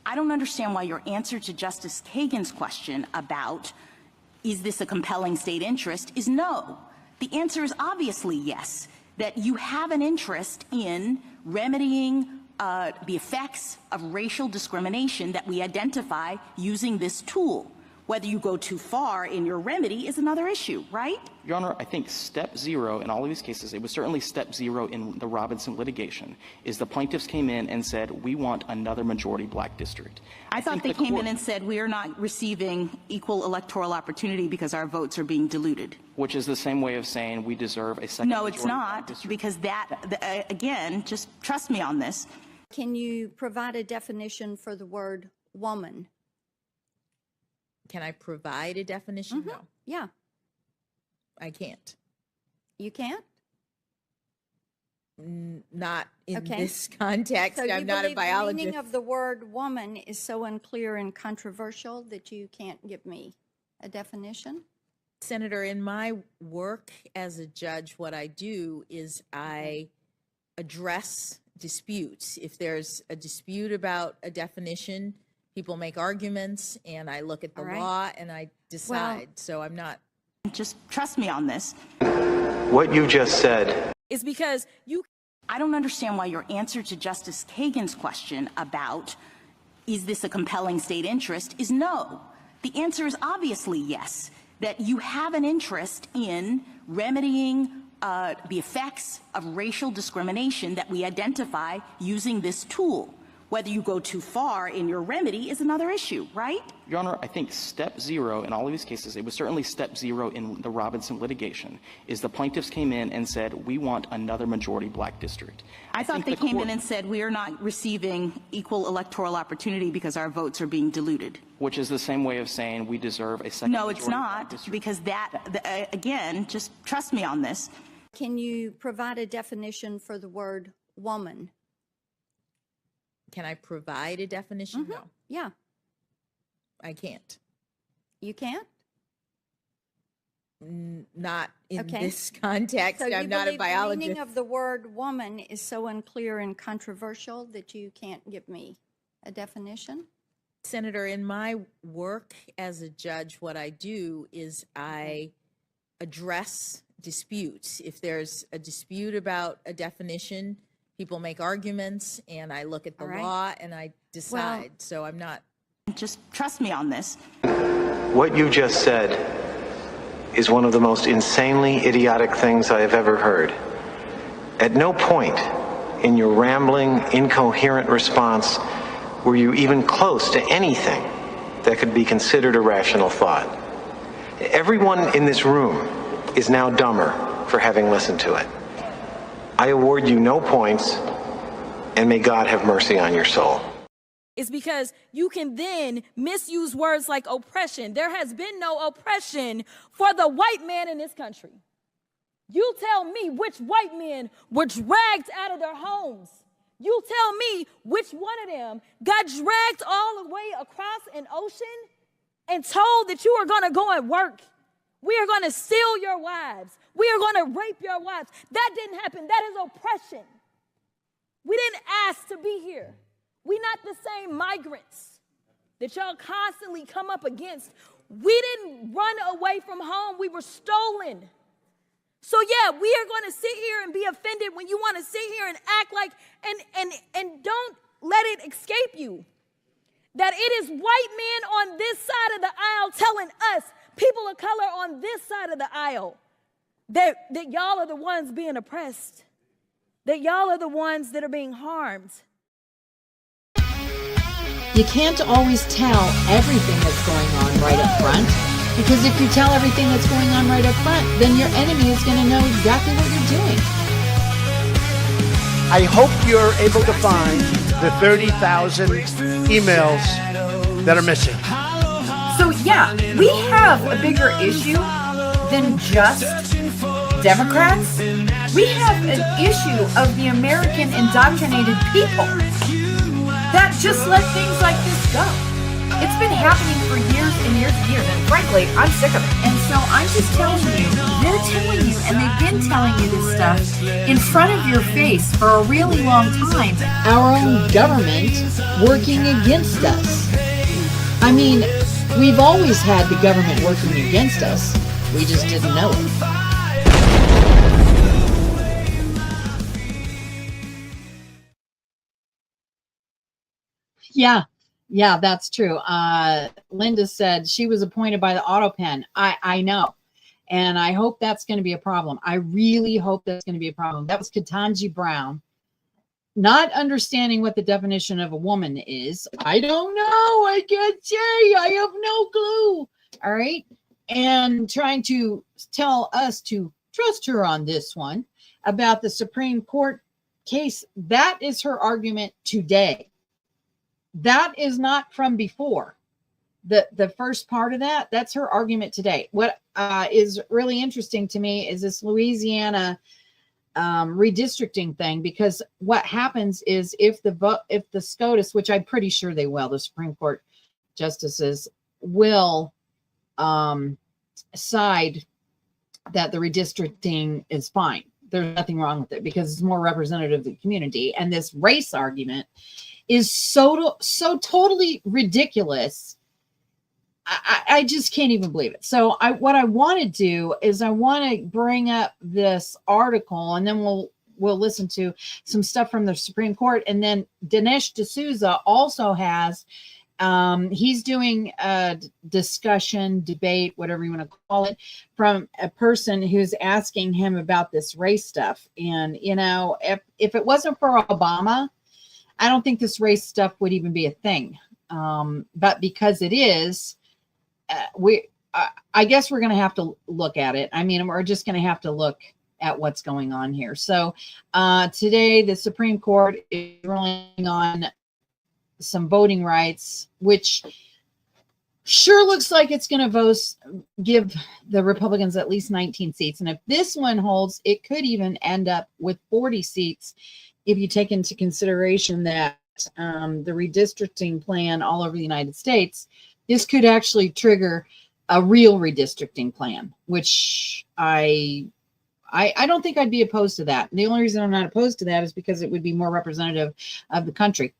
I don't understand why your answer to Justice Kagan's question about is this a compelling state interest is no. The answer is obviously yes, that you have an interest in remedying the effects of racial discrimination that we identify using this tool. Whether you go too far in your remedy is another issue, right? Your Honor, I think step zero in all of these cases, it was certainly step zero in the Robinson litigation, is the plaintiffs came in and said, we want another majority black district. I thought they came in and said, we are not receiving equal electoral opportunity because our votes are being diluted. Which is the same way of saying we deserve a second No, majority it's not, black district. because that, again, just trust me on this. Can you provide a definition for the word woman? Can I provide a definition? No, Yeah, I can't. you can't? Not in Okay. this context. So you I'm not a believe the biologist. meaning of the word woman is so unclear and controversial that you can't give me a definition? Senator, in my work as a judge, what I do is I address disputes. If there's a dispute about a definition, people make arguments, and I look at the All right. law and I decide. So I'm not. Just trust me on this. What you just said It's because you. I don't understand why your answer to Justice Kagan's question about is this a compelling state interest is no. The answer is obviously yes, that you have an interest in remedying the effects of racial discrimination that we identify using this tool. Whether you go too far in your remedy is another issue, right? Your Honor, I think step zero in all of these cases, it was certainly step zero in the Robinson litigation, is the plaintiffs came in and said, we want another majority black district. I thought they came in and said, we are not receiving equal electoral opportunity because our votes are being diluted. Which is the same way of saying we deserve a second No, majority it's black not, district. because that, again, just trust me on this. Can you provide a definition for the word woman? Can I provide a definition? No, Yeah, I can't. you can't? Not in Okay. this context. So you I'm not a believe the biologist. meaning of the word woman is so unclear and controversial that you can't give me a definition? Senator, in my work as a judge, what I do is I address disputes. If there's a dispute about a definition, people make arguments, and I look at the All right. law and I decide. So I'm not. Just trust me on this. what you just said is one of the most insanely idiotic things I have ever heard. At no point in your rambling, incoherent response were you even close to anything that could be considered a rational thought. Everyone in this room is now dumber for having listened to it. I award you no points, and may God have mercy on your soul. It's because you can then misuse words like oppression. There has been no oppression for the white man in this country. You tell me which white men were dragged out of their homes. You tell me which one of them got dragged all the way across an ocean and told that you are going to go and work. We are going to steal your wives. We are going to rape your wives. That didn't happen. That is oppression. We didn't ask to be here. We're not the same migrants that y'all constantly come up against. We didn't run away from home. We were stolen. So yeah, we are going to sit here and be offended when you want to sit here and act like, and don't let it escape you that it is white men on this side of the aisle telling us, people of color on this side of the aisle, that y'all are the ones being oppressed, that y'all are the ones that are being harmed. You can't always tell everything that's going on right up front, because if you tell everything that's going on right up front, then your enemy is going to know exactly what you're doing. I hope you're able to find the 30,000 emails that are missing. So yeah, we have a bigger issue than just Democrats. We have an issue of the American indoctrinated people that just let things like this go. It's been happening for years and years and years, and frankly, I'm sick of it. And so I'm just telling you, they're telling you, and they've been telling you this stuff in front of your face for a really long time. Our own government working against us. I mean, we've always had the government working against us. We just didn't know it. Yeah, that's true. Linda said she was appointed by the auto pen. I know. And I hope that's going to be a problem. I really hope that's going to be a problem. That was Ketanji Brown. Not understanding what the definition of a woman is. I don't know. I can't say. I have no clue. All right. And trying to tell us to trust her on this one about the Supreme Court case. That is her argument today. That is not from before. The first part of that's her argument today. What is really interesting to me is this Louisiana redistricting thing, because what happens is if the SCOTUS, which I'm pretty sure they will, the Supreme Court justices will side that the redistricting is fine. There's nothing wrong with it because it's more representative of the community. And this race argument is so totally ridiculous. I just can't even believe it. So what I want to do is I want to bring up this article, and then we'll listen to some stuff from the Supreme Court. And then Dinesh D'Souza also has, he's doing a discussion, debate, whatever you want to call it, from a person who's asking him about this race stuff. And, you know, if it wasn't for Obama, I don't think this race stuff would even be a thing. But because it is, I guess we're going to have to look at it. I mean, we're just going to have to look at what's going on here. So today, the Supreme Court is ruling on some voting rights, which sure looks like it's going to give the Republicans at least 19 seats. And if this one holds, it could even end up with 40 seats if you take into consideration that the redistricting plan all over the United States, this could actually trigger a real redistricting plan, which I don't think I'd be opposed to that. The only reason I'm not opposed to that is because it would be more representative of the country.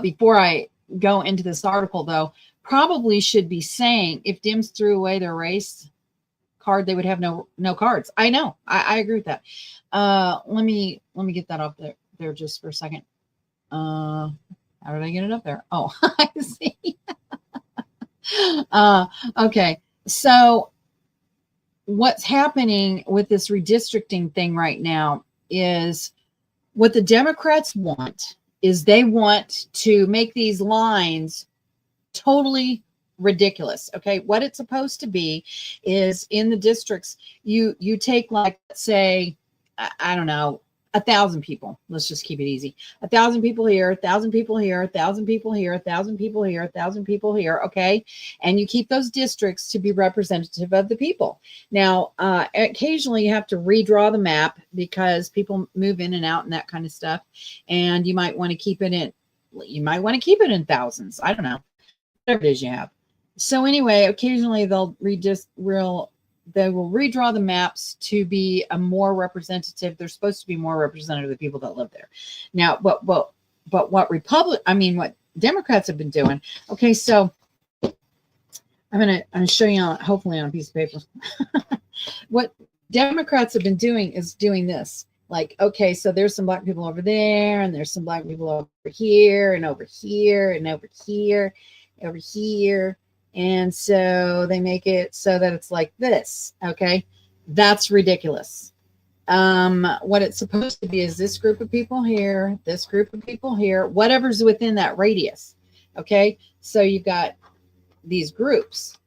Before I go into this article, though, probably should be saying if Dems threw away their race card, they would have no cards. I know. I agree with that. Let me get that up there just for a second. How did I get it up there? Oh, I see. Okay. So what's happening with this redistricting thing right now is what the Democrats want is they want to make these lines totally ridiculous. Okay. What it's supposed to be is in the districts, you take, like, let's say, I don't know, 1,000 people. Let's just keep it easy. 1,000 people here, 1,000 people here, 1,000 people here, 1,000 people here, 1,000 people here. Okay. And you keep those districts to be representative of the people. Now, occasionally you have to redraw the map because people move in and out and that kind of stuff. And you might want to keep it in thousands. I don't know. Whatever it is you have. So anyway, occasionally they will redraw the maps to be a more representative. They're supposed to be more representative of the people that live there. Now, but what Democrats have been doing. Okay, so I'm gonna show you hopefully on a piece of paper. What Democrats have been doing is doing this. Like, okay, so there's some black people over there, and there's some black people over here, and over here, and over here, over here. And so they make it so that it's like this. Okay. That's ridiculous. What it's supposed to be is this group of people here, this group of people here, whatever's within that radius. Okay. So you've got these groups.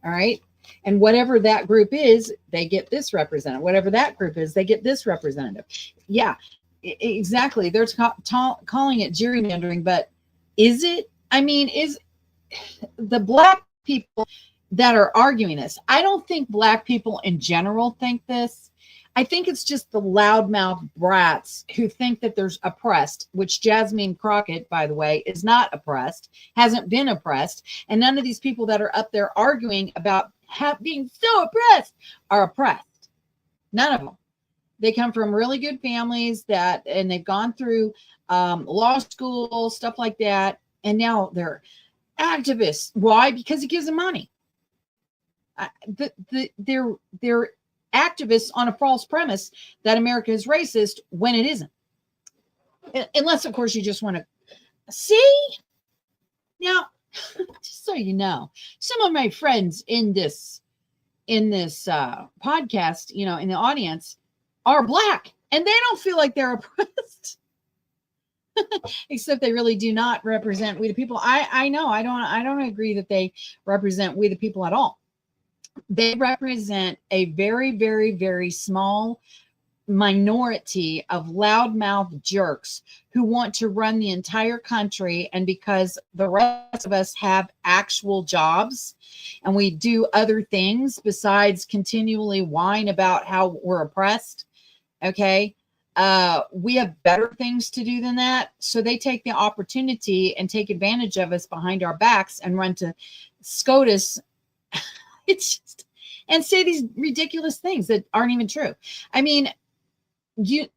All right. And whatever that group is, they get this representative. Whatever that group is, they get this representative. Yeah, exactly. They're calling it gerrymandering, but is it? I mean, is the black people that are arguing this, I don't think black people in general think this. I think it's just the loudmouth brats who think that there's oppressed, which Jasmine Crockett, by the way, is not oppressed, hasn't been oppressed. And none of these people that are up there arguing about being so oppressed are oppressed. None of them. They come from really good families and they've gone through law school, stuff like that. And now they're activists. Why? Because it gives them money. They're activists on a false premise that America is racist when it isn't. Unless, of course, you just want to see. Now, just so you know, some of my friends in this podcast, in the audience, are Black, and they don't feel like they're oppressed. Except they really do not represent we the people. I know I don't agree that they represent we the people at all. They represent a very, very, very small minority of loudmouth jerks who want to run the entire country. And because the rest of us have actual jobs and we do other things besides continually whine about how we're oppressed, okay, we have better things to do than that. So they take the opportunity and take advantage of us behind our backs and run to Scotus. It's just, and say these ridiculous things that aren't even true. I mean, the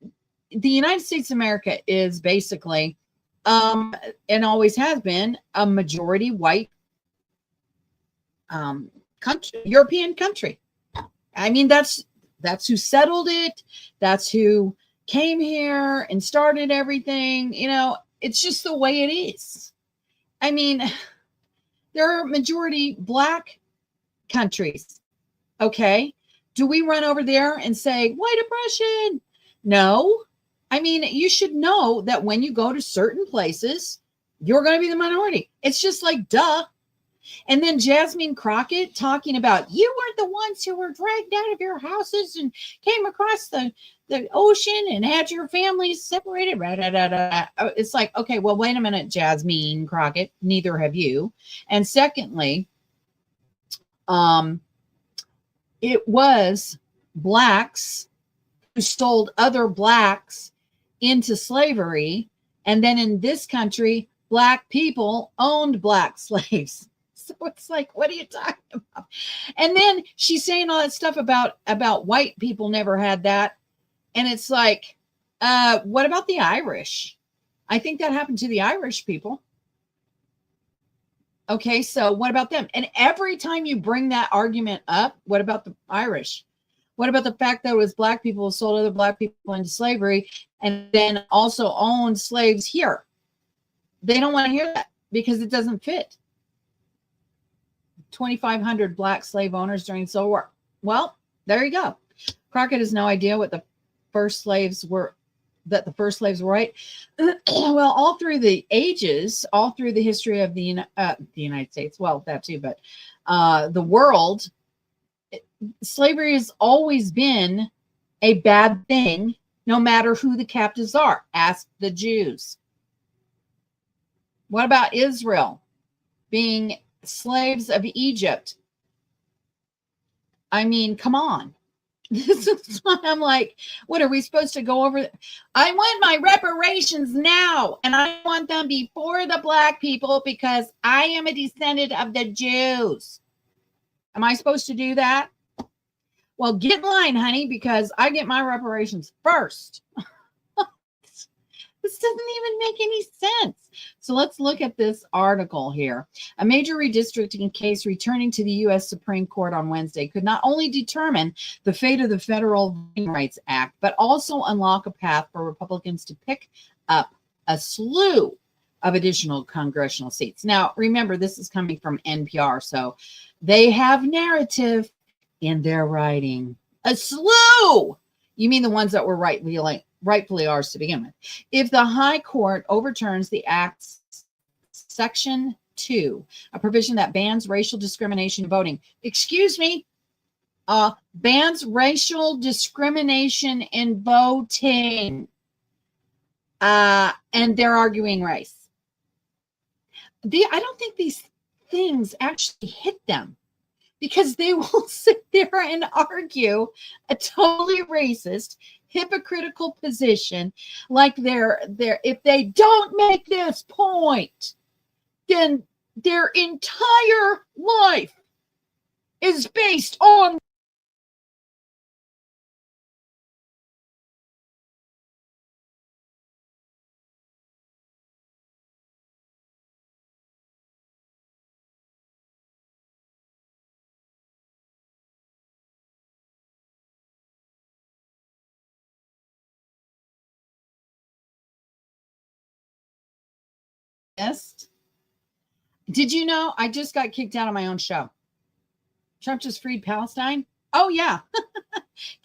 United States of America is basically, and always has been, a majority white country, European country. I mean, that's who settled it. That's who came here and started everything. It's just the way it is. I mean, there are majority Black countries. Okay. Do we run over there and say white oppression? No. I mean, you should know that when you go to certain places, you're going to be the minority. It's just like, duh. And then Jasmine Crockett talking about, you weren't the ones who were dragged out of your houses and came across the ocean and had your families separated. It's like, okay, well, wait a minute, Jasmine Crockett, neither have you. And secondly, it was Blacks who sold other Blacks into slavery. And then in this country, Black people owned Black slaves. So it's like, what are you talking about? And then she's saying all that stuff about white people never had that. And it's like, what about the Irish? I think that happened to the Irish people. Okay, so what about them? And every time you bring that argument up, what about the Irish? What about the fact that it was Black people who sold other Black people into slavery and then also owned slaves here? They don't want to hear that because it doesn't fit. 2,500 Black slave owners during the Civil War. Well, there you go. Crockett has no idea what the first slaves were, that the first slaves were white. Well, all through the ages, all through the history of the United States, well, that too, but the world, slavery has always been a bad thing, no matter who the captives are. Ask the Jews. What about Israel being slaves of Egypt? I mean, come on. This is why I'm like, what are we supposed to go over? I want my reparations now, and I want them before the Black people because I am a descendant of the Jews. Am I supposed to do that? Well, get in line, honey, because I get my reparations first. This doesn't even make any sense. So let's look at this article here. A major redistricting case returning to the U.S. Supreme Court on Wednesday could not only determine the fate of the Federal Voting Rights Act, but also unlock a path for Republicans to pick up a slew of additional congressional seats. Now, remember, this is coming from NPR, so they have narrative in their writing. A slew! You mean the ones that were rightfully ours to begin with. If the High Court overturns the Act's Section 2, a provision that bans racial discrimination in voting. Excuse me, bans racial discrimination in voting. And they're arguing race. I don't think these things actually hit them. because they will sit there and argue a totally racist, hypocritical position like they're if they don't make this point, then their entire life is based on this. Did you know I just got kicked out of my own show? Trump just freed Palestine? Oh, yeah.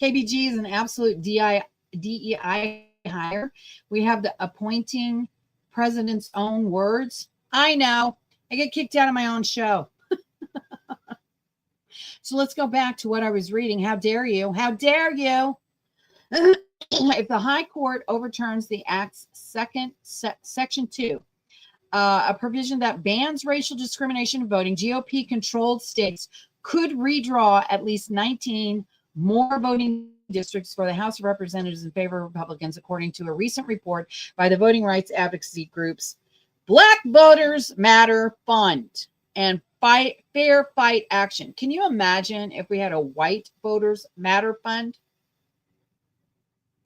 KBG is an absolute DEI hire. We have the appointing president's own words. I know. I get kicked out of my own show. So let's go back to what I was reading. How dare you? How dare you? If the High Court overturns the Act's Section 2, a provision that bans racial discrimination in voting, GOP-controlled states could redraw at least 19 more voting districts for the House of Representatives in favor of Republicans, according to a recent report by the voting rights advocacy groups Black Voters Matter Fund and Fair Fight Action. Can you imagine if we had a White Voters Matter Fund?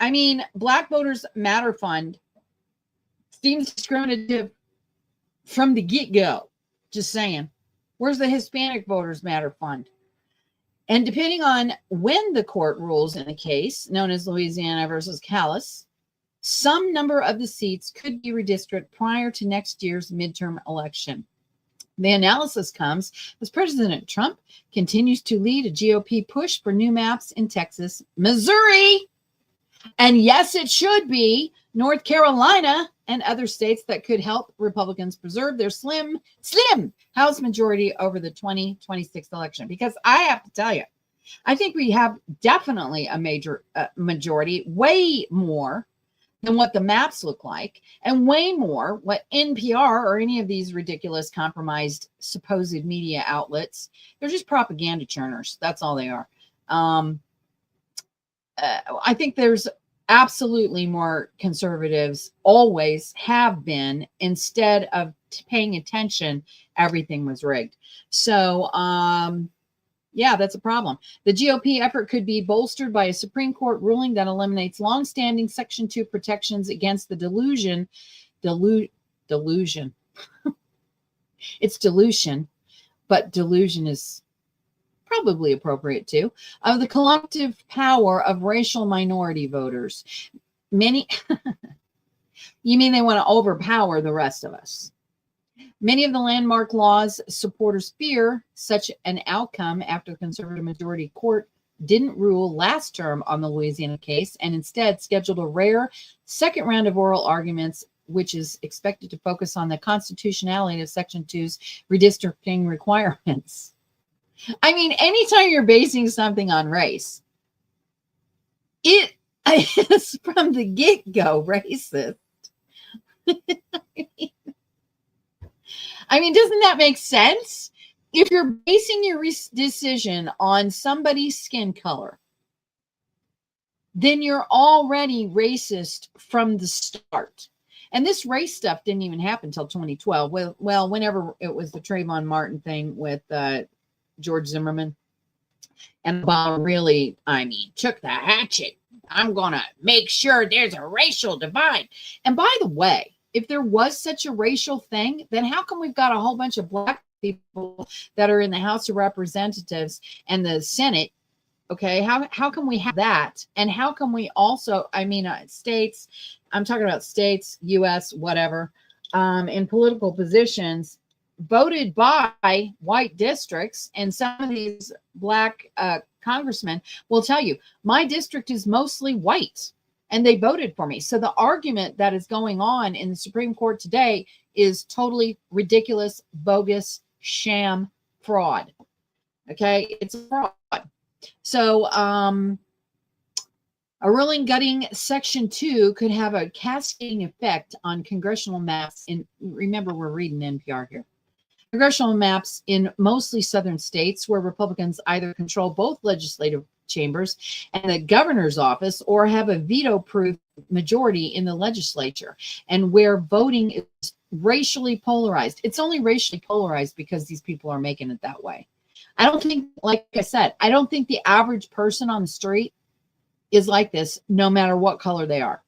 I mean, Black Voters Matter Fund seems discriminative from the get-go. Just saying. Where's the Hispanic Voters Matter Fund? And depending on when the court rules in the case, known as Louisiana versus Callis, some number of the seats could be redistricted prior to next year's midterm election. The analysis comes as President Trump continues to lead a GOP push for new maps in Texas, Missouri, and yes, it should be North Carolina and other states that could help Republicans preserve their slim House majority over the 2026 election. Because I have to tell you, I think we have definitely a major majority, way more than what the maps look like, and way more what NPR or any of these ridiculous compromised supposed media outlets. They're just propaganda churners. That's all they are. I think there's absolutely more conservatives, always have been. Instead of paying attention, everything was rigged. So, yeah, that's a problem. The GOP effort could be bolstered by a Supreme Court ruling that eliminates longstanding Section 2 protections against the delusion. It's dilution, but delusion is probably appropriate too, of the collective power of racial minority voters. Many, you mean they want to overpower the rest of us? Many of the landmark laws supporters fear such an outcome after the conservative majority court didn't rule last term on the Louisiana case and instead scheduled a rare second round of oral arguments, which is expected to focus on the constitutionality of Section 2's redistricting requirements. I mean, anytime you're basing something on race, it is from the get-go racist. I mean, doesn't that make sense? If you're basing your decision on somebody's skin color, then you're already racist from the start. And this race stuff didn't even happen until 2012. Well, whenever it was the Trayvon Martin thing with George Zimmerman. And Obama really, took the hatchet. I'm going to make sure there's a racial divide. And by the way, if there was such a racial thing, then how come we've got a whole bunch of Black people that are in the House of Representatives and the Senate? Okay, how can we have that? And how can we also, states, I'm talking about states, U.S., whatever, in political positions, voted by white districts, and some of these Black congressmen will tell you, my district is mostly white, and they voted for me. So the argument that is going on in the Supreme Court today is totally ridiculous, bogus, sham, fraud. Okay, it's a fraud. So a ruling gutting Section 2 could have a cascading effect on congressional maps. And remember, we're reading NPR here. Congressional maps in mostly southern states where Republicans either control both legislative chambers and the governor's office or have a veto-proof majority in the legislature, and where voting is racially polarized. It's only racially polarized because these people are making it that way. I don't think, like I said, I don't think the average person on the street is like this, no matter what color they are,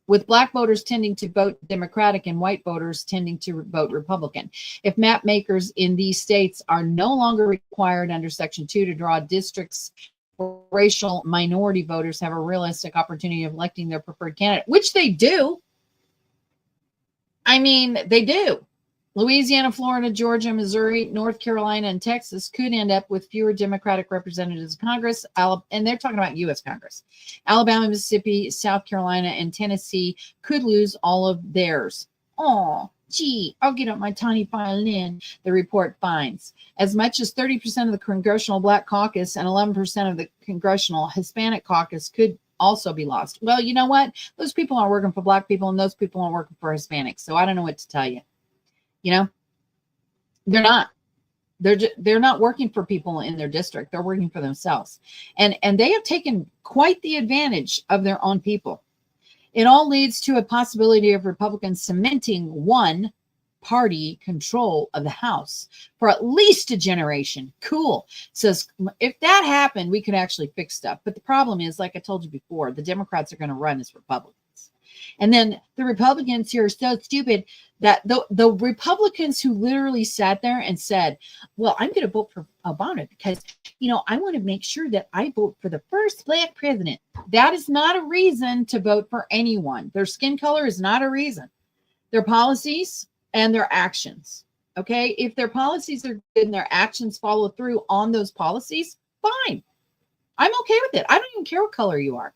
with black voters tending to vote Democratic and white voters tending to vote Republican. If map makers in these states are no longer required under Section 2 to draw districts where racial minority voters have a realistic opportunity of electing their preferred candidate, which they do. I mean, they do. Louisiana, Florida, Georgia, Missouri, North Carolina, and Texas could end up with fewer Democratic representatives in Congress, and they're talking about U.S. Congress. Alabama, Mississippi, South Carolina, and Tennessee could lose all of theirs. Oh, gee, I'll get up my tiny violin, the report finds. As much as 30% of the Congressional Black Caucus and 11% of the Congressional Hispanic Caucus could also be lost. Well, you know what? Those people aren't working for Black people, and those people aren't working for Hispanics, so I don't know what to tell you. You know, they're not. They're not working for people in their district. They're working for themselves, and they have taken quite the advantage of their own people. It all leads to a possibility of Republicans cementing one party control of the House for at least a generation. Cool. Says if that happened, we could actually fix stuff. But the problem is, like I told you before, the Democrats are going to run as Republicans. And then the Republicans here are so stupid that the Republicans who literally sat there and said, well, I'm going to vote for Obama because, you know, I want to make sure that I vote for the first Black president. That is not a reason to vote for anyone. Their skin color is not a reason. Their policies and their actions. Okay. If their policies are good and their actions follow through on those policies, fine. I'm okay with it. I don't even care what color you are.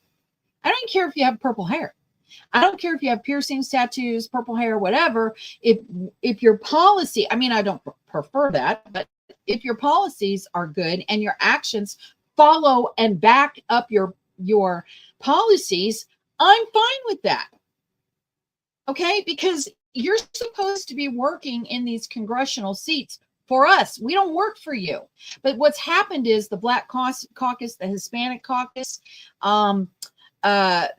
I don't even care if you have purple hair. I don't care if you have piercings, tattoos, purple hair, whatever. If your policy, I mean, I don't prefer that, but if your policies are good and your actions follow and back up your policies, I'm fine with that. Okay? Because you're supposed to be working in these congressional seats for us. We don't work for you. But what's happened is the Black Caucus, the Hispanic Caucus,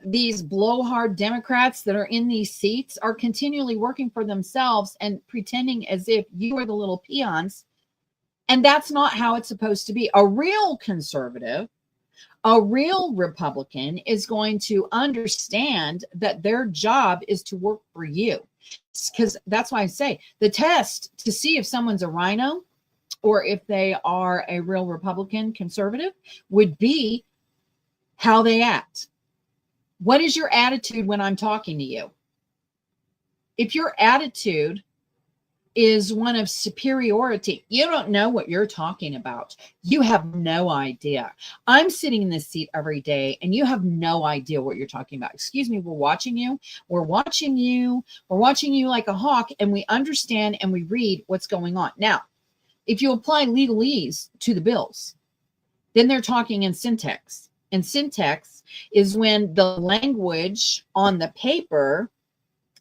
these blowhard Democrats that are in these seats are continually working for themselves and pretending as if you are the little peons. And that's not how it's supposed to be. A real conservative, a real Republican is going to understand that their job is to work for you. Because that's why I say the test to see if someone's a rhino or if they are a real Republican conservative would be how they act. What is your attitude when I'm talking to you? If your attitude is one of superiority, you don't know what you're talking about. You have no idea. I'm sitting in this seat every day and you have no idea what you're talking about. Excuse me, we're watching you. We're watching you. We're watching you like a hawk, and we understand and we read what's going on. Now, if you apply legalese to the bills, then they're talking in syntax. And syntax is when the language on the paper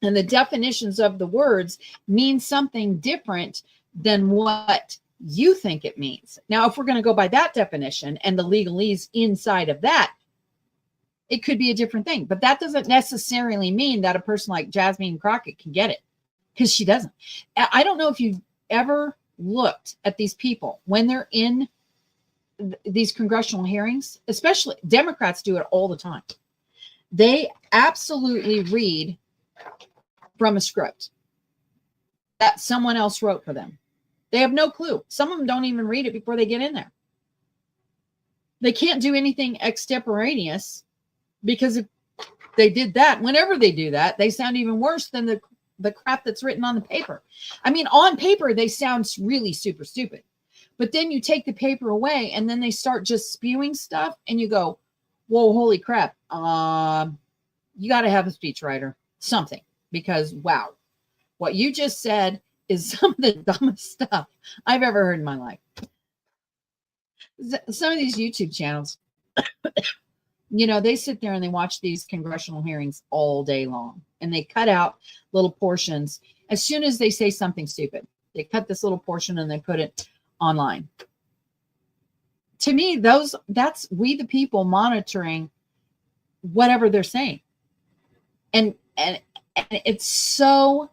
and the definitions of the words mean something different than what you think it means. Now, if we're going to go by that definition and the legalese inside of that, it could be a different thing. But that doesn't necessarily mean that a person like Jasmine Crockett can get it, because she doesn't. I don't know if you've ever looked at these people when they're in these congressional hearings, especially Democrats do it all the time. They absolutely read from a script that someone else wrote for them. They have no clue. Some of them don't even read it before they get in there. They can't do anything extemporaneous, because if they did that, whenever they do that, they sound even worse than the crap that's written on the paper. I mean, on paper, they sound really super stupid. But then you take the paper away and then they start just spewing stuff and you go, whoa, holy crap. You got to have a speechwriter, something, because wow, what you just said is some of the dumbest stuff I've ever heard in my life. Some of these YouTube channels, you know, they sit there and they watch these congressional hearings all day long and they cut out little portions as soon as they say something stupid. They cut this little portion and they put it online. To me, that's we the people monitoring whatever they're saying. And it's so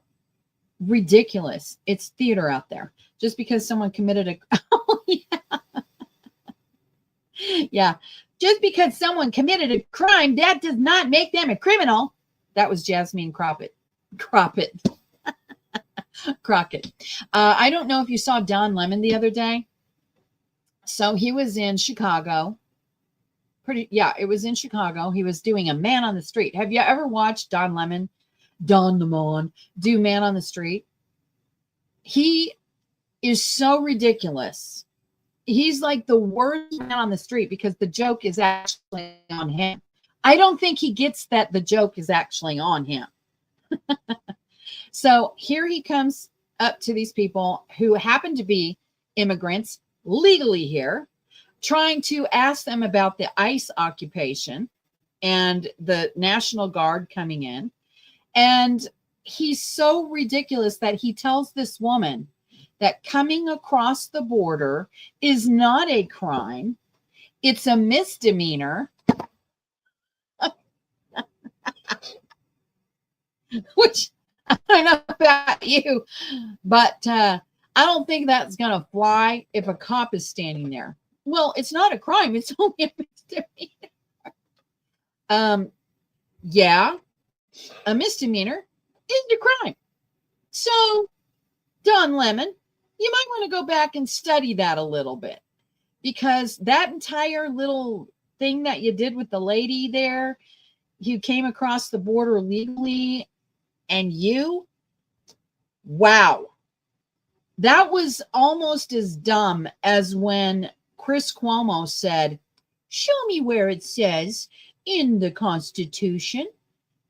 ridiculous. It's theater out there. Just because someone committed a oh yeah. Yeah. Just because someone committed a crime, that does not make them a criminal. That was Jasmine Crockett. I don't know if you saw Don Lemon the other day. So he was in Chicago. It was in Chicago. He was doing a man on the street. Have you ever watched Don Lemon do Man on the Street? He is so ridiculous. He's like the worst man on the street because the joke is actually on him. I don't think he gets that the joke is actually on him. So here he comes up to these people who happen to be immigrants legally here, trying to ask them about the ICE occupation and the National Guard coming in. And he's so ridiculous that he tells this woman that coming across the border is not a crime. It's a misdemeanor. Which I don't know about you, but I don't think that's going to fly if a cop is standing there. Well, it's not a crime. It's only a misdemeanor. Yeah, a misdemeanor isn't a crime. So, Don Lemon, you might want to go back and study that a little bit, because that entire little thing that you did with the lady there, you came across the border legally, and wow, that was almost as dumb as when Chris Cuomo said, show me where it says in the Constitution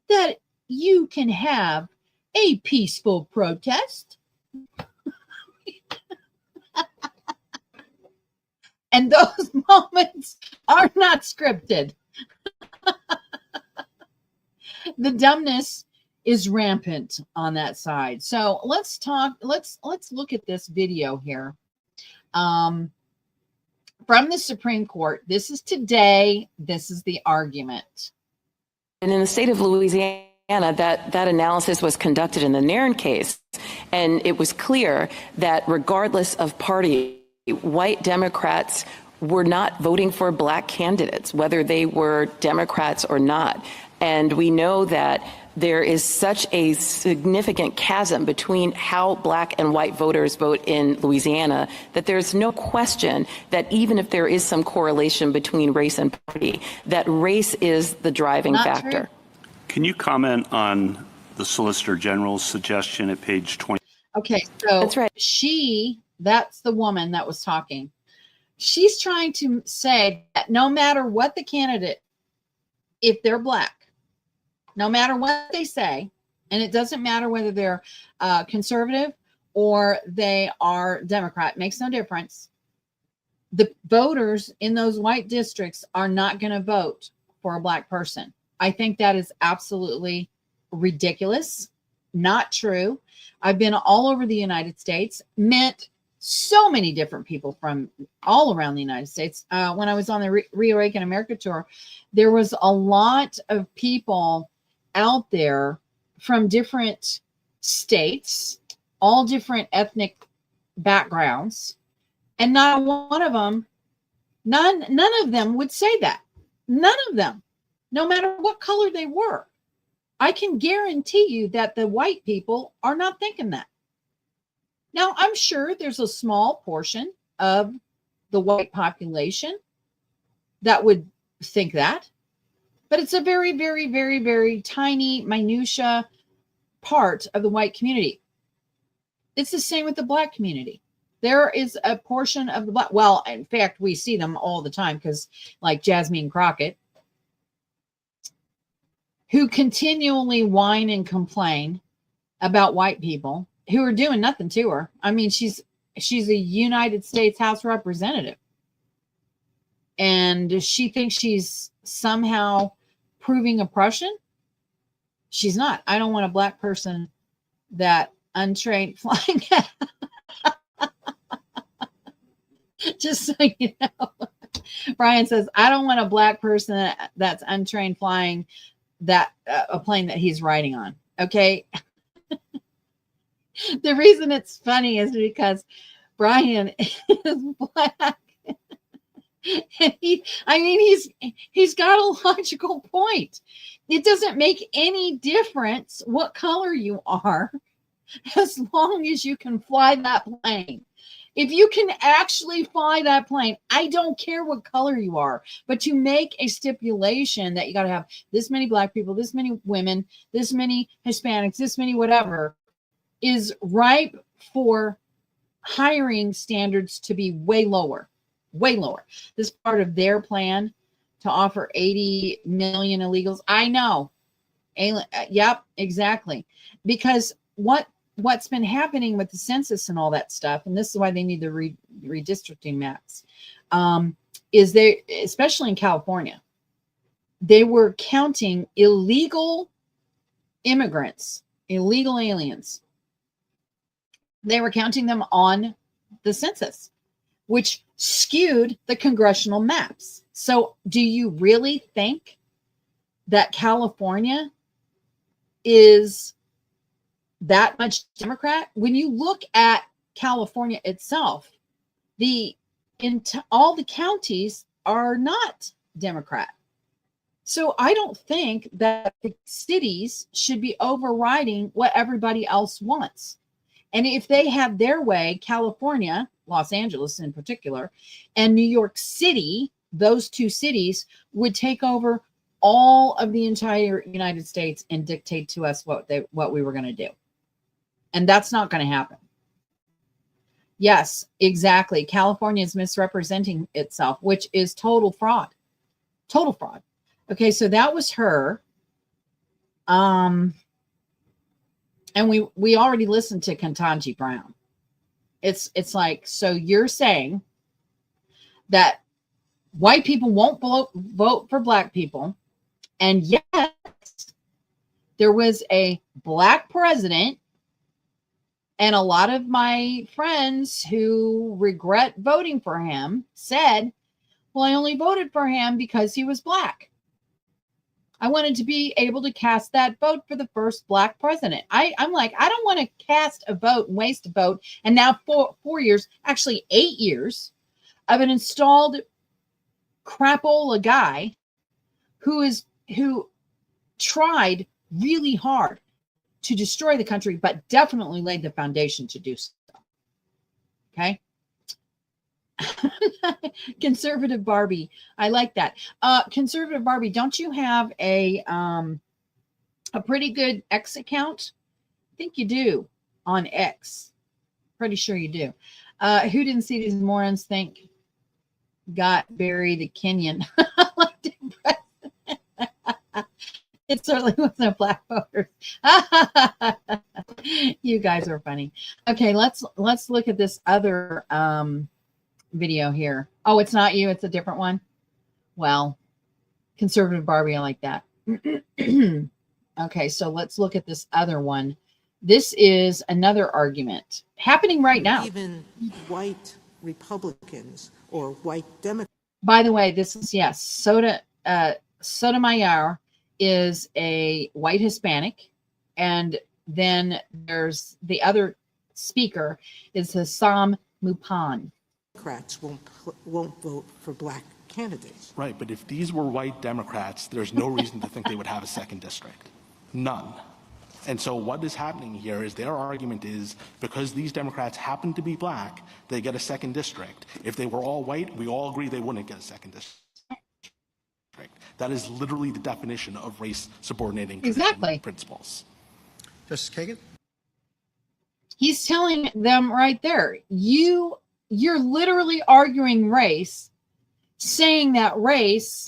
that you can have a peaceful protest. And those moments are not scripted. The dumbness is rampant on that side. So let's look at this video here. From the Supreme Court. This is today. This is the argument. And in the state of Louisiana, that analysis was conducted in the Nairn case, and it was clear that regardless of party, white Democrats were not voting for black candidates, whether they were Democrats or not. And we know that there is such a significant chasm between how black and white voters vote in Louisiana that there's no question that even if there is some correlation between race and party, that race is the driving factor. True. Can you comment on the Solicitor General's suggestion at page 20? Okay, so That's right. That's the woman that was talking. She's trying to say that no matter what the candidate, if they're black, no matter what they say, and it doesn't matter whether they're conservative or they are Democrat, makes no difference. The voters in those white districts are not going to vote for a black person. I think that is absolutely ridiculous, not true. I've been all over the United States, met so many different people from all around the United States. When I was on the Reawaken America tour, there was a lot of people out there from different states, all different ethnic backgrounds, and not one of them, none of them would say that. None of them, no matter what color they were. I can guarantee you that the white people are not thinking that. Now, I'm sure there's a small portion of the white population that would think that, but it's a very, very, very, very tiny, minutia part of the white community. It's the same with the black community. There is a portion of the black, well, in fact, we see them all the time because like Jasmine Crockett, who continually whine and complain about white people who are doing nothing to her. I mean, she's a United States House representative. And she thinks she's somehow proving oppression. She's not. I don't want a black person that untrained flying. Just so you know. Brian says, I don't want a black person that's untrained flying that a plane that he's riding on. Okay. The reason it's funny is because Brian is black. And he's got a logical point. It doesn't make any difference what color you are as long as you can fly that plane. If you can actually fly that plane, I don't care what color you are, but to make a stipulation that you got to have this many black people, this many women, this many Hispanics, this many whatever, is ripe for hiring standards to be way lower. This is part of their plan to offer 80 million illegals. I know. Yep, exactly. Because what's been happening with the census and all that stuff, and this is why they need the redistricting maps, is they, especially in California, they were counting illegal immigrants, illegal aliens. They were counting them on the census, which skewed the congressional maps. So do you really think that California is that much Democrat? When you look at California itself, all the counties are not Democrat. So I don't think that the cities should be overriding what everybody else wants. And if they had their way, California, Los Angeles in particular, and New York City, those two cities would take over all of the entire United States and dictate to us what we were going to do. And that's not going to happen. Yes, exactly. California is misrepresenting itself, which is total fraud. Total fraud. Okay, so that was her. And we already listened to Ketanji Brown. It's like, so you're saying that white people won't vote for black people, and yet there was a black president, and a lot of my friends who regret voting for him said, well, I only voted for him because he was black. I wanted to be able to cast that vote for the first black president. I'm like, I don't want to cast a vote and waste a vote. And now 4 years, actually 8 years of an installed crapola guy who tried really hard to destroy the country, but definitely laid the foundation to do so. Okay. Conservative Barbie. I like that. Conservative Barbie, don't you have a pretty good X account? I think you do on X. Pretty sure you do. Who didn't see these morons think got Barry the Kenyan? It certainly wasn't black voters. You guys are funny. Okay, let's look at this other video here. Oh, it's not you, it's a different one. Well, Conservative Barbie, I like that. Okay, so let's look at this other one. This is another argument happening right now. Even white Republicans or white Democrats. By the way, this is, yes, Sotomayor is a white Hispanic, and then there's the other speaker is Hassam Mupan. Democrats won't vote for black candidates. Right, but if these were white Democrats, there's no reason to think they would have a second district. None. And so what is happening here is their argument is because these Democrats happen to be black, they get a second district. If they were all white, we all agree they wouldn't get a second district. That is literally the definition of race subordinating principles. Justice Kagan? He's telling them right there, you're literally arguing race, saying that race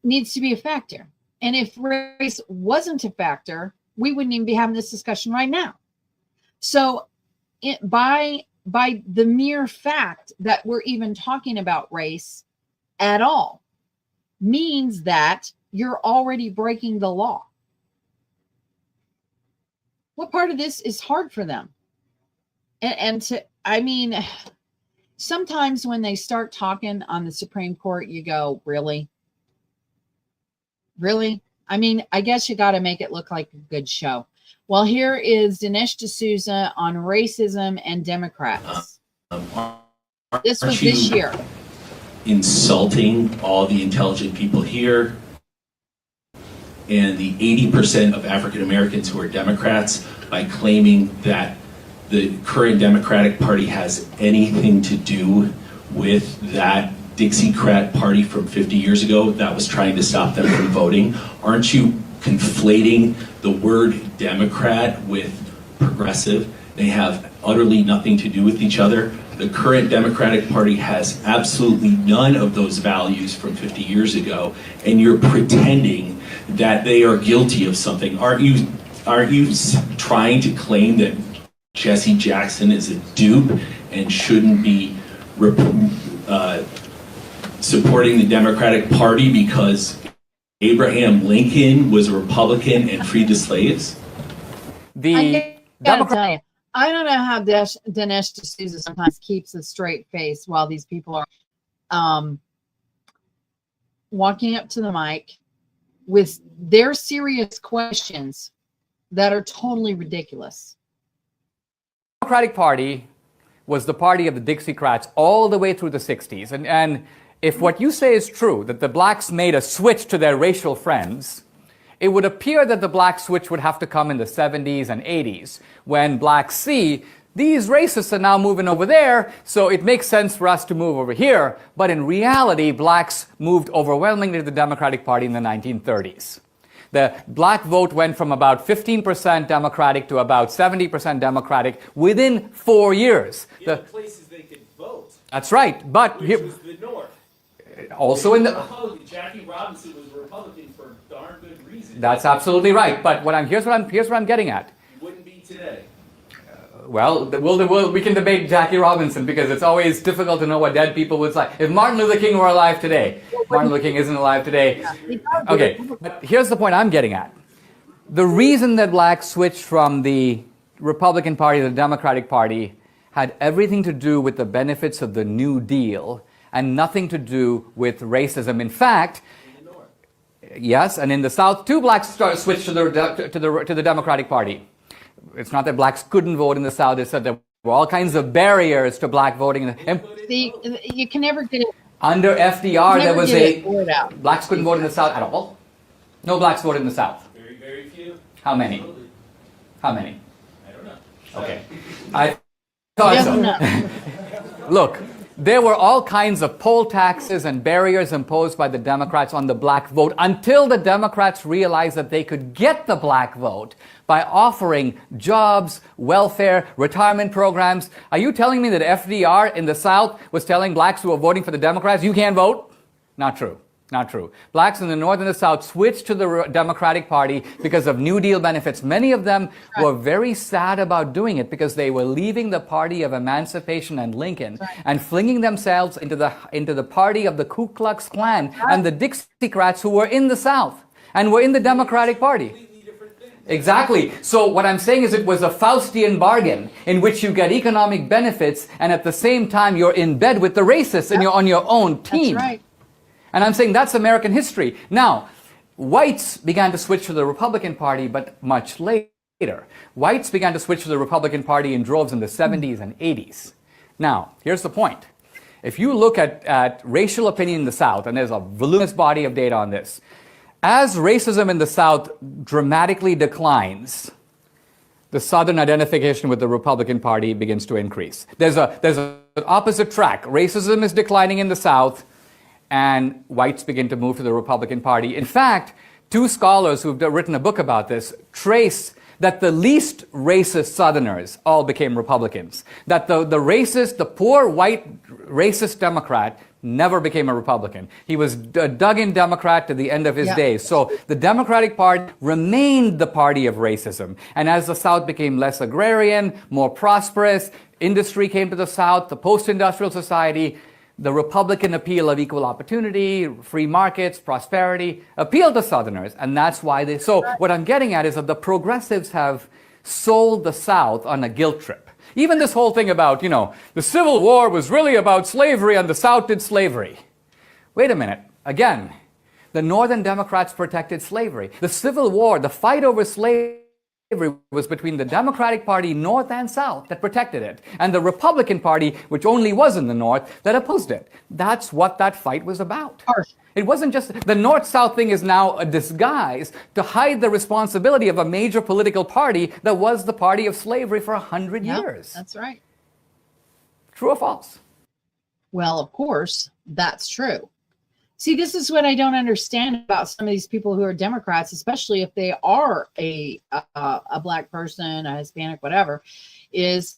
needs to be a factor. And if race wasn't a factor, we wouldn't even be having this discussion right now. So by the mere fact that we're even talking about race at all means that you're already breaking the law. What part of this is hard for them? And I mean, sometimes when they start talking on the Supreme Court, you go, really? Really? I mean, I guess you got to make it look like a good show. Well, here is Dinesh D'Souza on racism and Democrats. This was this year. Insulting all the intelligent people here and the 80% of African Americans who are Democrats by claiming that the current Democratic Party has anything to do with that Dixiecrat party from 50 years ago that was trying to stop them from voting? Aren't you conflating the word Democrat with progressive? They have utterly nothing to do with each other. The current Democratic Party has absolutely none of those values from 50 years ago, and you're pretending that they are guilty of something. Aren't you trying to claim that Jesse Jackson is a dupe and shouldn't be supporting the Democratic Party because Abraham Lincoln was a Republican and freed the slaves? I gotta tell you, I don't know how Dinesh D'Souza sometimes keeps a straight face while these people are walking up to the mic with their serious questions that are totally ridiculous. The Democratic Party was the party of the Dixiecrats all the way through the 60s. And if what you say is true, that the blacks made a switch to their racial friends, it would appear that the black switch would have to come in the 70s and 80s, when blacks see these racists are now moving over there, so it makes sense for us to move over here. But in reality, blacks moved overwhelmingly to the Democratic Party in the 1930s. The black vote went from about 15% Democratic to about 70% Democratic within 4 years. The places they could vote. That's right, but which was the North. Also in the Jackie Robinson was a Republican for darn good reason. That's absolutely right. But here's what I'm getting at. You wouldn't be today. We can debate Jackie Robinson because it's always difficult to know what dead people would say. If Martin Luther King were alive today, Martin Luther King isn't alive today. Okay, but here's the point I'm getting at. The reason that blacks switched from the Republican Party to the Democratic Party had everything to do with the benefits of the New Deal and nothing to do with racism. In fact, yes, and in the South, too, blacks switched to the Democratic Party. It's not that blacks couldn't vote in the South. It's that there were all kinds of barriers to black voting. See, you can never get it. Under FDR, there was blacks couldn't vote in the South at all. No blacks voted in the South. Very, very few. How many? How many? I don't know. Okay. I thought so. Look, there were all kinds of poll taxes and barriers imposed by the Democrats on the black vote until the Democrats realized that they could get the black vote by offering jobs, welfare, retirement programs. Are you telling me that FDR in the South was telling blacks who were voting for the Democrats, you can't vote? Not true. Not true. Blacks in the North and the South switched to the Democratic Party because of New Deal benefits. Many of them were very sad about doing it because they were leaving the party of emancipation and Lincoln and flinging themselves into the party of the Ku Klux Klan and the Dixiecrats who were in the South and were in the Democratic Party. Exactly. So what I'm saying is it was a Faustian bargain in which you get economic benefits and at the same time you're in bed with the racists and you're on your own team. That's right. And I'm saying that's American history. Now, whites began to switch to the Republican Party, but much later. Whites began to switch to the Republican Party in droves in the 70s and 80s. Now, here's the point. If you look at racial opinion in the South, and there's a voluminous body of data on this, as racism in the South dramatically declines, the Southern identification with the Republican Party begins to increase. There's an opposite track. Racism is declining in the South, and whites begin to move to the Republican Party. In fact, two scholars who've written a book about this trace that the least racist Southerners all became Republicans. That the poor white racist Democrat never became a Republican. He was a dug-in Democrat to the end of his days. So the Democratic Party remained the party of racism. And as the South became less agrarian, more prosperous, industry came to the South, the post-industrial society, the Republican appeal of equal opportunity, free markets, prosperity, appealed to Southerners. And that's why so what I'm getting at is that the progressives have sold the South on a guilt trip. Even this whole thing about, the Civil War was really about slavery and the South did slavery. Wait a minute. Again, the Northern Democrats protected slavery. The Civil War, the fight over slavery, was between the Democratic Party, North and South, that protected it, and the Republican Party, which only was in the North, that opposed it. That's what that fight was about. It wasn't just the North-South thing is now a disguise to hide the responsibility of a major political party that was the party of slavery for 100 years. That's right. True or false? Well, of course, that's true. See, this is what I don't understand about some of these people who are Democrats, especially if they are a black person, a Hispanic, whatever, is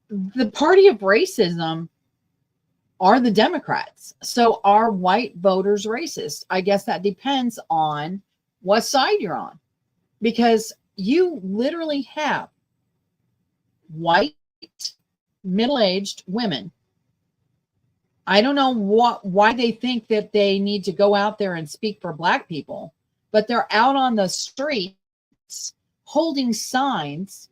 the party of racism are the Democrats. So are white voters racist? I guess that depends on what side you're on, because you literally have white, middle-aged women. I don't know why they think that they need to go out there and speak for black people, but they're out on the streets holding signs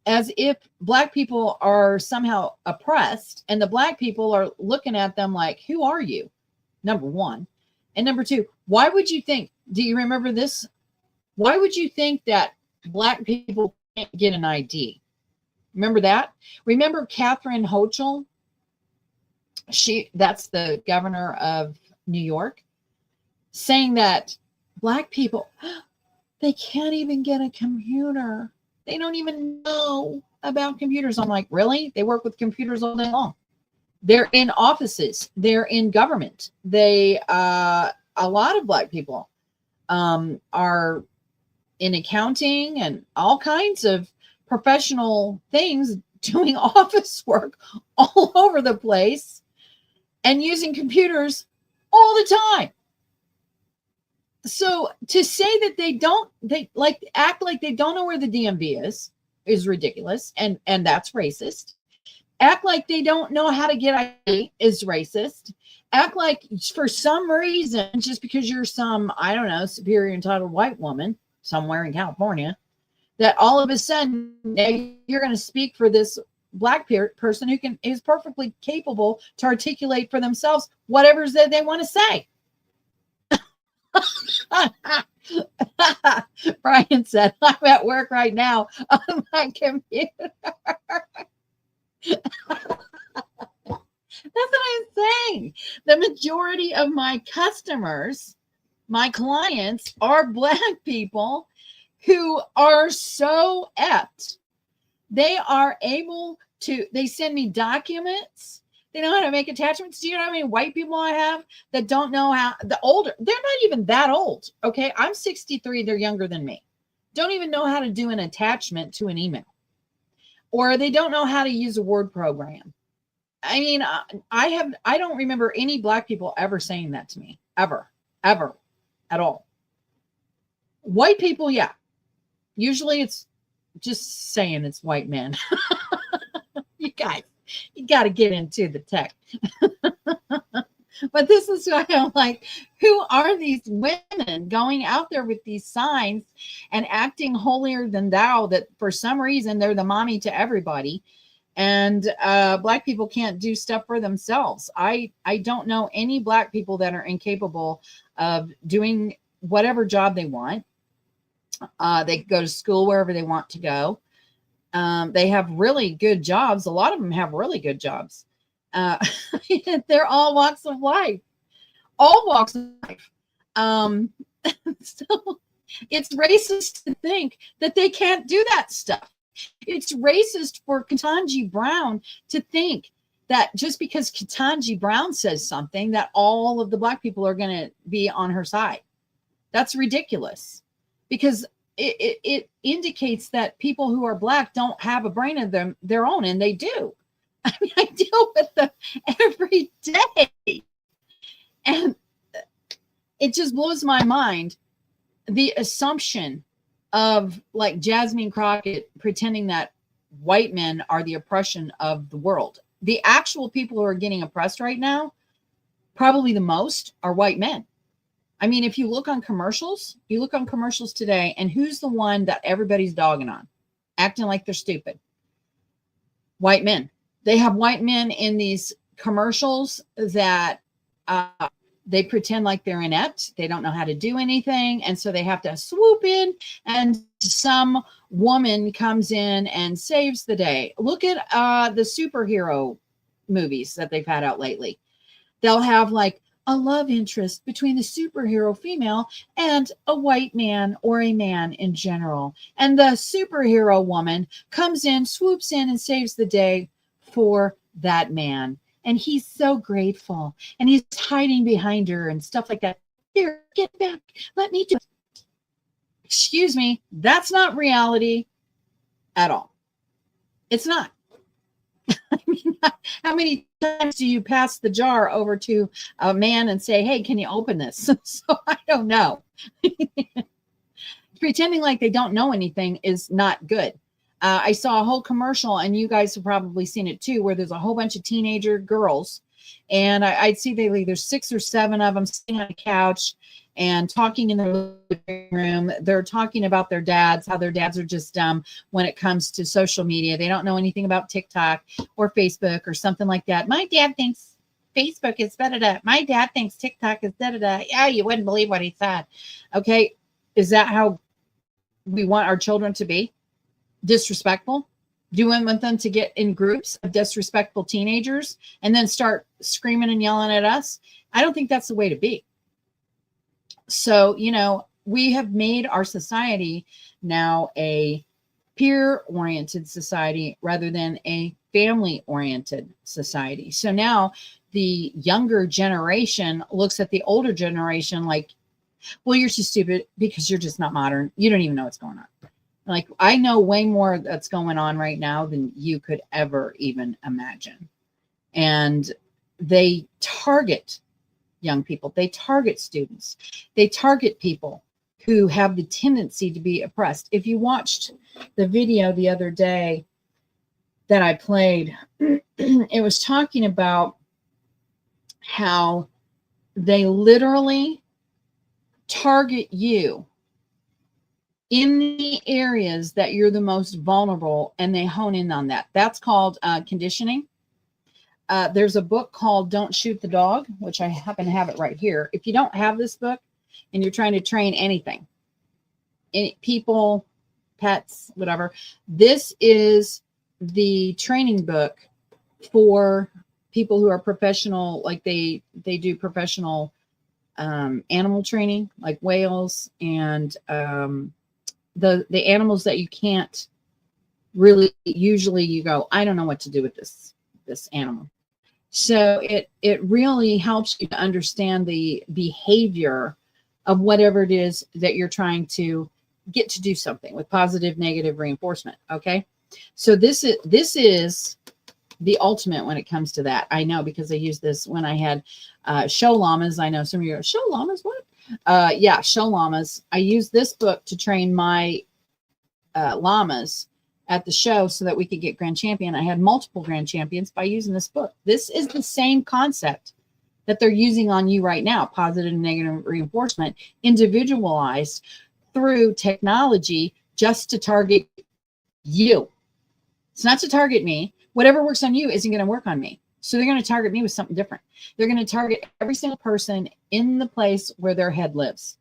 as if black people are somehow oppressed, and the black people are looking at them like, who are you? Number one. And number two, why would you think, do you remember this? Why would you think that black people can't get an ID? Remember that? Remember Catherine Hochul? That's the governor of New York, saying that black people, they can't even get a computer. They don't even know about computers. I'm like, really? They work with computers all day long. They're in offices. They're in government. A lot of black people are in accounting and all kinds of professional things, doing office work all over the place and using computers all the time. So to say that they act like they don't know where the DMV is ridiculous, and that's racist. Act like they don't know how to get ID is racist. Act like for some reason, just because you're some, I don't know, superior entitled white woman somewhere in California, that all of a sudden you're going to speak for this black person who is perfectly capable to articulate for themselves whatever that they want to say. Brian said, I'm at work right now on my computer. That's what I'm saying. The majority of my customers, my clients, are black people who are so apt. They are able to, they send me documents. They know how to make attachments. Do you know how many white people I have that don't know how, they're not even that old. Okay. I'm 63. They're younger than me. Don't even know how to do an attachment to an email, or they don't know how to use a Word program. I mean, I don't remember any black people ever saying that to me, ever, at all. White people, yeah. Usually it's just saying it's white men. You guys, you got to get into the tech. But this is why I'm like, who are these women going out there with these signs and acting holier than thou, that for some reason they're the mommy to everybody, and black people can't do stuff for themselves. I don't know any black people that are incapable of doing whatever job they want. They go to school wherever they want to go. They have really good jobs. A lot of them have really good jobs. They're all walks of life. All walks of life. So it's racist to think that they can't do that stuff. It's racist for Ketanji Brown to think that just because Ketanji Brown says something, that all of the black people are going to be on her side. That's ridiculous, because it indicates that people who are black don't have a brain of their own, and they do. I mean, I deal with them every day, and it just blows my mind, the assumption of like Jasmine Crockett pretending that white men are the oppression of the world. The actual people who are getting oppressed right now, probably the most, are white men. I mean, if you look on commercials, today, and who's the one that everybody's dogging on, acting like they're stupid? white men. They have white men in these commercials that they pretend like they're inept. They don't know how to do anything. And so they have to swoop in, and some woman comes in and saves the day. Look at the superhero movies that they've had out lately. They'll have like a love interest between the superhero female and a white man or a man in general. And the superhero woman comes in, swoops in, and saves the day for that man. And he's so grateful, and he's hiding behind her and stuff like that. Here, get back. Let me do it. Excuse me. That's not reality at all. It's not. I mean, how many times do you pass the jar over to a man and say, hey, can you open this? So I don't know. Pretending like they don't know anything is not good. I saw a whole commercial, and you guys have probably seen it too, where there's a whole bunch of teenager girls, and I'd see there's 6 or 7 of them sitting on a couch and talking in their living room. They're talking about their dads, how their dads are just dumb when it comes to social media. They don't know anything about TikTok or Facebook or something like that. My dad thinks Facebook is da-da-da. My dad thinks TikTok is da-da-da. Yeah, you wouldn't believe what he said. Okay, is that how we want our children to be? Disrespectful? Do you want them to get in groups of disrespectful teenagers and then start screaming and yelling at us? I don't think that's the way to be. So, we have made our society now a peer-oriented society rather than a family-oriented society. So now the younger generation looks at the older generation like, well, you're too stupid because you're just not modern. You don't even know what's going on. Like, I know way more that's going on right now than you could ever even imagine. And they target young people. They target students. They target people who have the tendency to be oppressed. If you watched the video the other day that I played, it was talking about how they literally target you in the areas that you're the most vulnerable, and they hone in on that. That's called conditioning. There's a book called Don't Shoot the Dog, which I happen to have it right here. If you don't have this book and you're trying to train anything, people, pets, whatever, this is the training book for people who are professional, like they do professional animal training, like whales and the animals that you can't really, usually you go, I don't know what to do with this animal. So it really helps you to understand the behavior of whatever it is that you're trying to get to do something with positive, negative reinforcement. Okay. So this is the ultimate when it comes to that. I know, because I used this when I had show llamas. I know some of you go, show llamas, what? Yeah, show llamas. I used this book to train my llamas at the show so that we could get grand champion. I had multiple grand champions by using this book. This is the same concept that they're using on you right now, positive and negative reinforcement, individualized through technology just to target you. It's not to target me. Whatever works on you isn't going to work on me. So they're going to target me with something different. They're going to target every single person in the place where their head lives.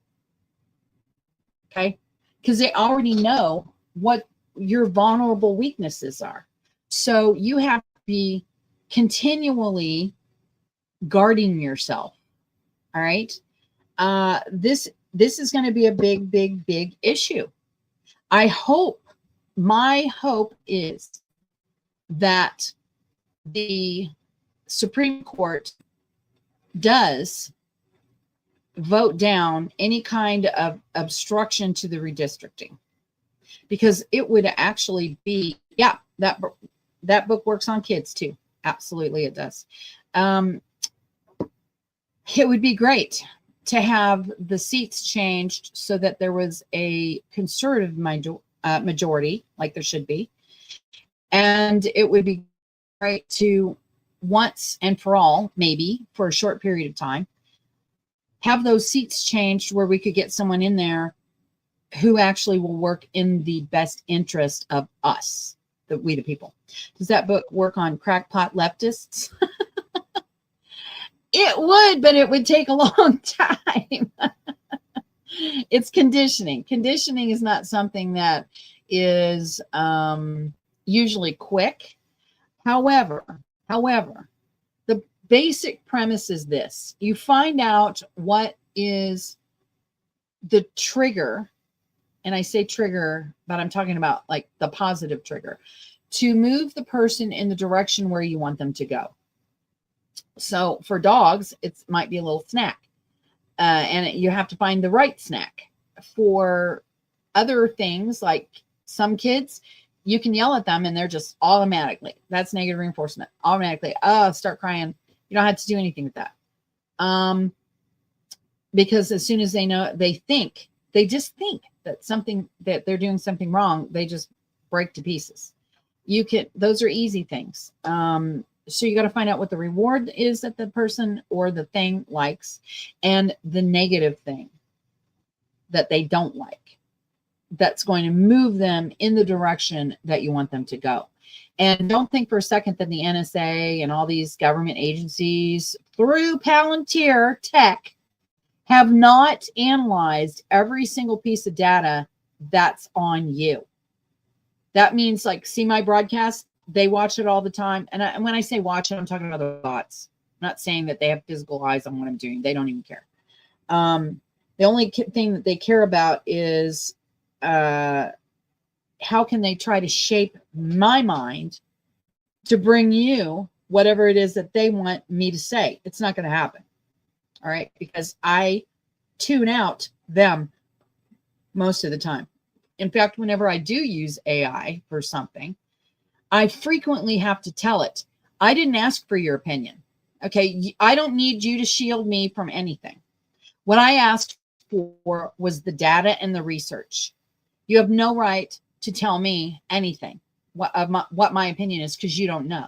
Okay? Because they already know what your vulnerable weaknesses are. So you have to be continually guarding yourself. All right? This is going to be a big, big, big issue. My hope is that the Supreme Court does vote down any kind of obstruction to the redistricting, because it would actually be, yeah, that book works on kids too. Absolutely, it does. It would be great to have the seats changed so that there was a conservative majority, like there should be. And it would be great to once and for all, maybe for a short period of time, have those seats changed where we could get someone in there who actually will work in the best interest of us. We the People. Does that book work on crackpot leftists? It would, but it would take a long time. It's conditioning. Conditioning is not something that is usually quick. However, the basic premise is this. You find out what is the trigger, and I say trigger, but I'm talking about like the positive trigger, to move the person in the direction where you want them to go. So for dogs, it might be a little snack. And you have to find the right snack. For other things, like some kids, you can yell at them and they're just automatically, that's negative reinforcement, automatically, start crying. You don't have to do anything with that. Because as soon as they know, they just think that they're doing something wrong, they just break to pieces. Those are easy things. So you got to find out what the reward is that the person or the thing likes, and the negative thing that they don't like, that's going to move them in the direction that you want them to go. And don't think for a second that the NSA and all these government agencies through Palantir Tech have not analyzed every single piece of data that's on you. That means, like, see my broadcast, they watch it all the time. And when I say watch it, I'm talking about the bots. I'm not saying that they have physical eyes on what I'm doing. They don't even care. The only thing that they care about is how can they try to shape my mind to bring you whatever it is that they want me to say. It's not going to happen. All right. Because I tune out them most of the time. In fact, whenever I do use AI for something, I frequently have to tell it, I didn't ask for your opinion. Okay. I don't need you to shield me from anything. What I asked for was the data and the research. You have no right to tell me anything, what my opinion is, because you don't know.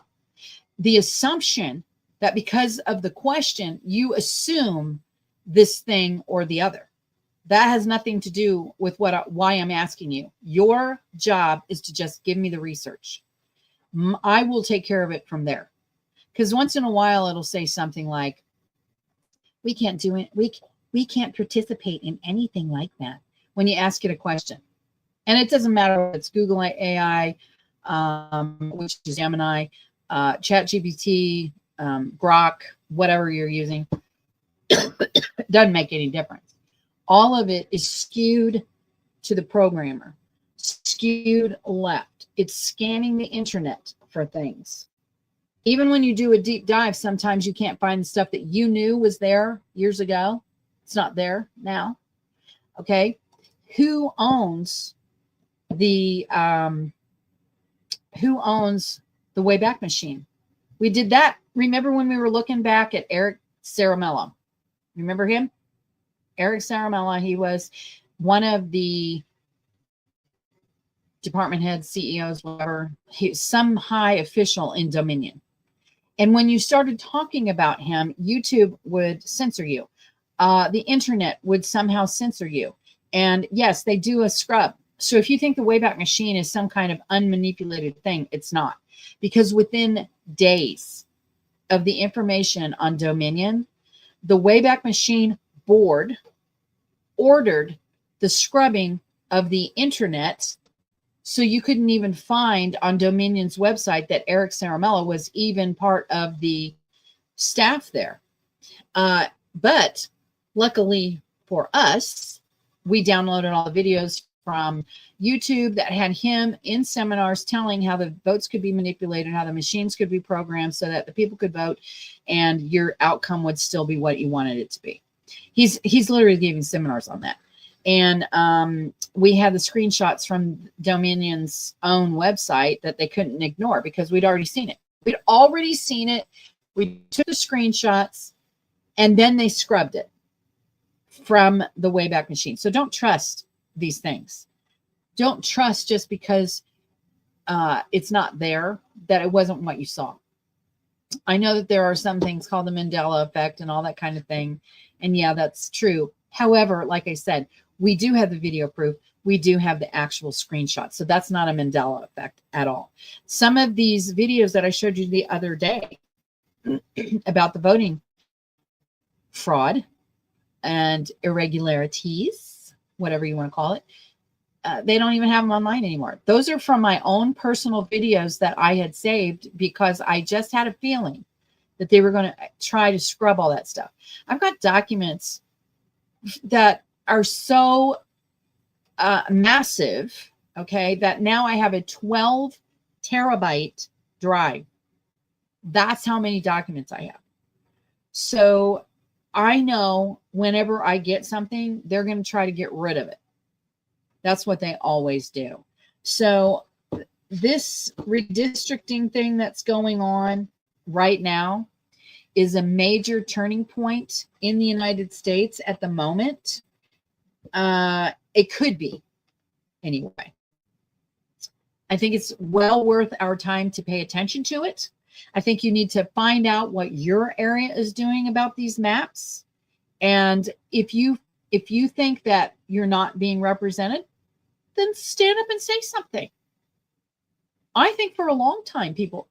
The assumption that because of the question, you assume this thing or the other. That has nothing to do with why I'm asking you. Your job is to just give me the research. I will take care of it from there. Because once in a while, it'll say something like, we can't do it. We can't participate in anything like that when you ask it a question. And it doesn't matter if it's Google AI, which is Gemini, ChatGPT, Grok, whatever you're using. It doesn't make any difference. All of it is skewed to the programmer, skewed left. It's scanning the internet for things. Even when you do a deep dive, sometimes you can't find the stuff that you knew was there years ago. It's not there now. Okay. Who owns the Wayback Machine? We did that. Remember when we were looking back at Eric Ciaramella? Remember him? Eric Ciaramella, he was one of the department heads, CEOs, whatever. He's some high official in Dominion. And when you started talking about him, YouTube would censor you. The internet would somehow censor you. And yes, they do a scrub. So if you think the Wayback Machine is some kind of unmanipulated thing, it's not. Because within days of the information on Dominion, the Wayback Machine board ordered the scrubbing of the internet, so you couldn't even find on Dominion's website that Eric Ciaramella was even part of the staff there. But luckily for us, we downloaded all the videos from YouTube that had him in seminars telling how the votes could be manipulated, how the machines could be programmed so that the people could vote and your outcome would still be what you wanted it to be. He's literally giving seminars on that. And we had the screenshots from Dominion's own website that they couldn't ignore because we'd already seen it. We'd already seen it. We took the screenshots and then they scrubbed it from the Wayback Machine. So don't trust these things. Don't trust just because it's not there, that it wasn't what you saw. I know that there are some things called the Mandela effect and all that kind of thing. And yeah, that's true. However, like I said, We do have the video proof. We do have the actual screenshot. So that's not a Mandela effect at all. Some of these videos that I showed you the other day about the voting fraud and irregularities, whatever you want to call it, they don't even have them online anymore. Those are from my own personal videos that I had saved because I just had a feeling that they were going to try to scrub all that stuff. I've got documents that are so massive, okay, that now I have a 12 terabyte drive. That's how many documents I have. So I know whenever I get something, they're going to try to get rid of it. That's what they always do. So this redistricting thing that's going on right now is a major turning point in the United States at the moment. It could be, anyway. I think it's well worth our time to pay attention to it. I think you need to find out what your area is doing about these maps. And if you think that you're not being represented, then stand up and say something. I think for a long time, people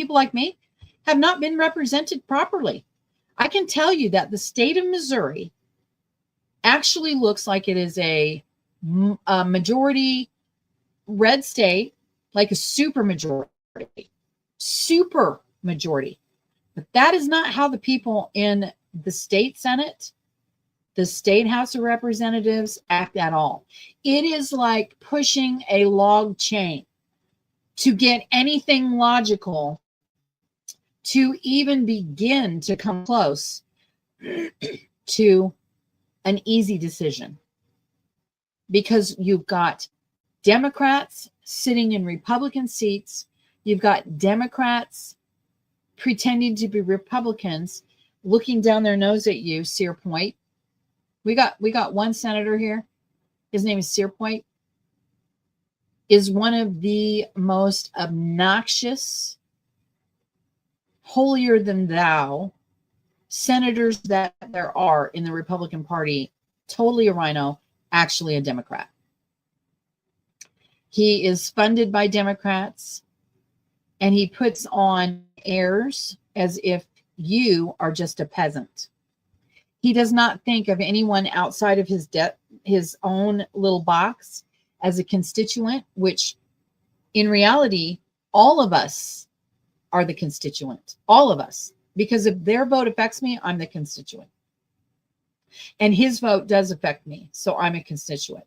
like me have not been represented properly. I can tell you that the state of Missouri actually looks like it is a majority red state, like a super majority. But that is not how the people in the state Senate, the state House of Representatives act at all. It is like pushing a log chain to get anything logical to even begin to come close to an easy decision. Because you've got Democrats sitting in Republican seats. You've got Democrats pretending to be Republicans, looking down their nose at you, Sear Point. We got one senator here. His name is Sear Point. Is one of the most obnoxious, holier than thou senators that there are in the Republican Party. Totally a rhino, actually a Democrat. He is funded by Democrats, and he puts on airs as if you are just a peasant. He does not think of anyone outside of his own little box as a constituent, which in reality, all of us are the constituent. All of us. Because if their vote affects me, I'm the constituent. And his vote does affect me, so I'm a constituent.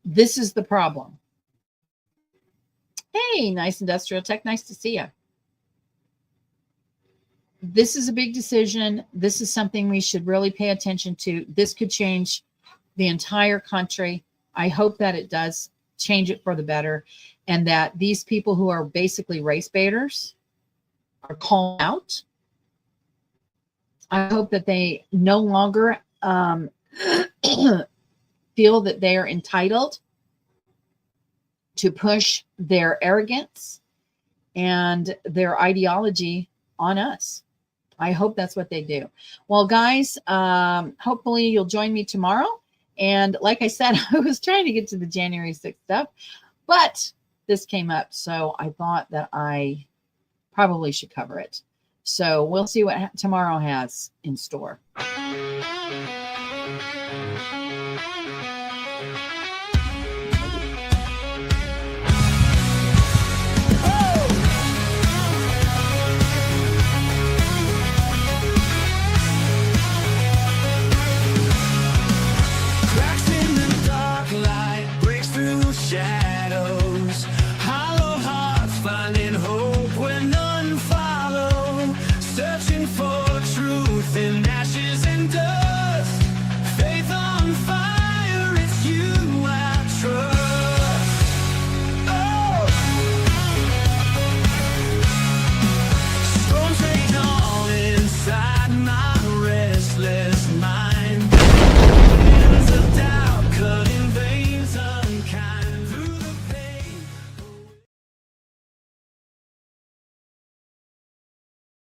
This is the problem. Hey, nice industrial tech. Nice to see you. This is a big decision. This is something we should really pay attention to. This could change the entire country. I hope that it does change it for the better, and that these people who are basically race baiters are called out. I hope that they no longer feel that they are entitled to push their arrogance and their ideology on us. I hope that's what they do. Well, guys, hopefully you'll join me tomorrow. And like I said, I was trying to get to the January 6th stuff, but this came up, so I thought that I probably should cover it. So we'll see what tomorrow has in store.